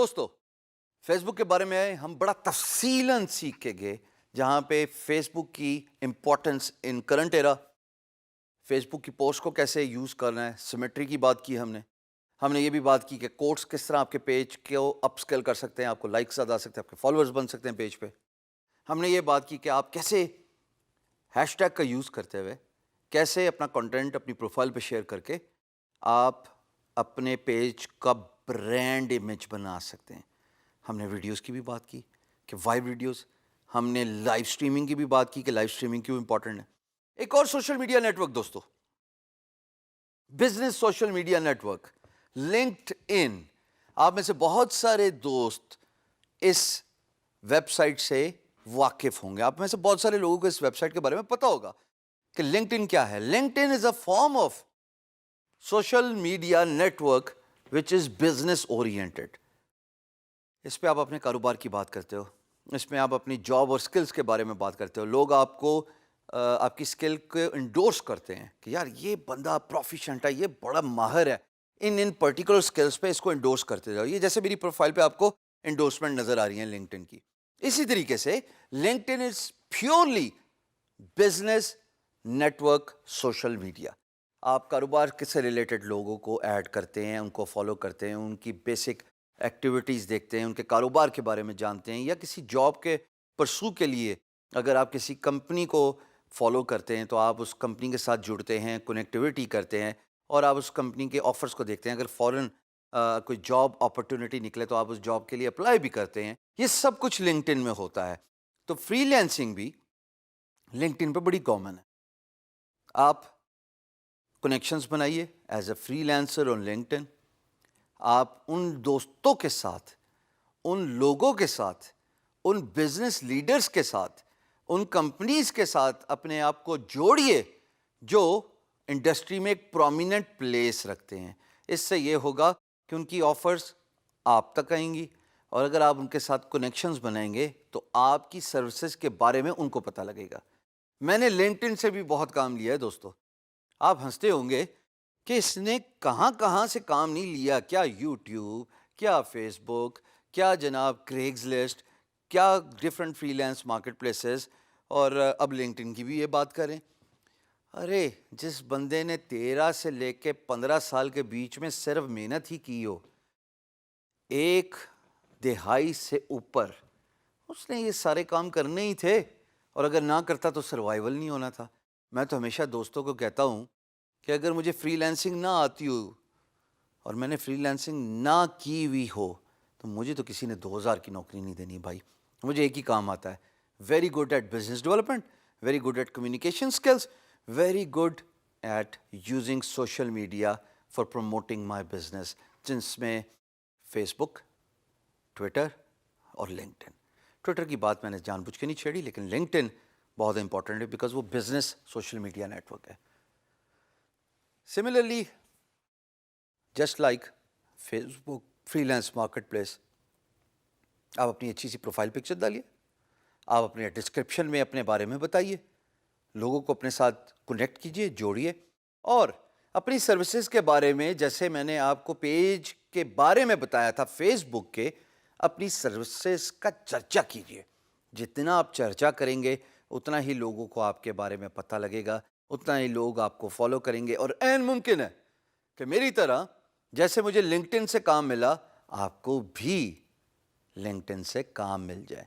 دوستو فیس بک کے بارے میں ہم بڑا تفصیلاً سیکھیں گے، جہاں پہ فیس بک کی importance in current era, Facebook کی پوسٹ کو کیسے یوز کرنا ہے، سیمیٹری کی بات کی ہم نے یہ بھی بات کی کہ کوٹس کس طرح آپ کے پیج کو اپ اسکیل کر سکتے ہیں، آپ کو لائکس زیادہ آ سکتے ہیں، آپ کے فالوورز بن سکتے ہیں پیج پہ. ہم نے یہ بات کی کہ آپ کیسے ہیش ٹیگ کا یوز کرتے ہوئے کیسے اپنا کنٹینٹ اپنی پروفائل پہ شیئر کر کے آپ اپنے پیج کا برانڈ امیج بنا سکتے ہیں. ہم نے ویڈیوز کی بھی بات کی کہ وائی ویڈیوز، ہم نے لائیو سٹریمنگ کی بھی بات کی کہ لائیو سٹریمنگ کیوں امپورٹنٹ ہے. ایک اور سوشل میڈیا نیٹ ورک دوستو، business social media network LinkedIn. آپ میں سے بہت سارے دوست اس ویب سائٹ سے واقف ہوں گے، آپ میں سے بہت سارے لوگوں کو اس ویب سائٹ کے بارے میں پتا ہوگا کہ لنکڈ ان کیا ہے. LinkedIn is a form of social media network which is business oriented. اس پہ آپ اپنے کاروبار کی بات کرتے ہو، اس میں آپ اپنی جاب اور سکلز کے بارے میں بات کرتے ہو. لوگ آپ کو آپ کی سکل کو انڈورس کرتے ہیں کہ یار یہ بندہ پروفیشنٹ ہے، یہ بڑا ماہر ہے ان پرٹیکولر سکلز پہ، اس کو انڈورس کرتے جاؤ. یہ جیسے میری پروفائل پہ آپ کو انڈورسمنٹ نظر آ رہی ہیں لنکڈ ان کی، اسی طریقے سے LinkedIn is purely business network social media. آپ کاروبار سے ریلیٹڈ لوگوں کو ایڈ کرتے ہیں، ان کو فالو کرتے ہیں، ان کی بیسک ایکٹیویٹیز دیکھتے ہیں، ان کے کاروبار کے بارے میں جانتے ہیں، یا کسی جاب کے پرسو کے لیے اگر آپ کسی کمپنی کو فالو کرتے ہیں تو آپ اس کمپنی کے ساتھ جڑتے ہیں، کنیکٹیویٹی کرتے ہیں، اور آپ اس کمپنی کے آفرز کو دیکھتے ہیں. اگر فوراً کوئی جاب اپرچونٹی نکلے تو آپ اس جاب کے لیے اپلائی بھی کرتے ہیں. یہ سب کچھ لنکڈ ان میں ہوتا ہے. تو فری لینسنگ بھی لنکڈ ان پہ بڑی کامن ہے. آپ کنیکشنز بنائیے as a freelancer on LinkedIn. آپ ان دوستوں کے ساتھ، ان لوگوں کے ساتھ، ان بزنس لیڈرز کے ساتھ، ان کمپنیز کے ساتھ اپنے آپ کو جوڑیے جو انڈسٹری میں ایک پرومیننٹ پلیس رکھتے ہیں. اس سے یہ ہوگا کہ ان کی آفرز آپ تک آئیں گی، اور اگر آپ ان کے ساتھ کنیکشنز بنائیں گے تو آپ کی سروسز کے بارے میں ان کو پتہ لگے گا. میں نے لنکڈ ان سے بھی بہت کام لیا ہے دوستو. آپ ہنستے ہوں گے کہ اس نے کہاں کہاں سے کام نہیں لیا، کیا یوٹیوب، کیا فیس بک، کیا جناب کریگز لسٹ، کیا different freelance marketplaces, اور اب لنکڈ ان کی بھی یہ بات کریں. ارے جس بندے نے 13 سے لے کے 15 سال کے بیچ میں صرف محنت ہی کی ہو، 1 دہائی سے اوپر، اس نے یہ سارے کام کرنے ہی تھے، اور اگر نہ کرتا تو سروائیول نہیں ہونا تھا. میں تو ہمیشہ دوستوں کو کہتا ہوں کہ اگر مجھے فری لینسنگ نہ آتی ہو اور میں نے فری لینسنگ نہ کی ہوئی ہو تو مجھے تو کسی نے 2000 کی نوکری نہیں دینی بھائی. مجھے ایک ہی کام آتا ہے، very good at business development, very good at communication skills, very good at using social media for promoting my business, جس میں فیس بک، ٹویٹر اور لنکڈ ان. ٹویٹر کی بات میں نے جان بوجھ کے نہیں چھیڑی، لیکن لنکڈ ان بہت امپورٹنٹ ہے بیکاز وہ business social media network ہے. Similarly just like Facebook freelance marketplace, آپ اپنی اچھی سی پروفائل پکچر ڈالیے، آپ اپنے ڈسکرپشن میں اپنے بارے میں بتائیے، لوگوں کو اپنے ساتھ کنیکٹ کیجیے، جوڑیے، اور اپنی سروسز کے بارے میں، جیسے میں نے آپ کو پیج کے بارے میں بتایا تھا فیس بک کے، اپنی سروسز کا چرچا کیجیے. جتنا آپ چرچا کریں گے اتنا ہی لوگوں کو آپ کے بارے میں پتہ لگے گا، اتنا ہی لوگ آپ کو فالو کریں گے. اور عین ممکن ہے کہ میری طرح جیسے مجھے لنکڈ ان سے کام ملا، آپ کو بھی لنکڈ ان سے کام مل جائے.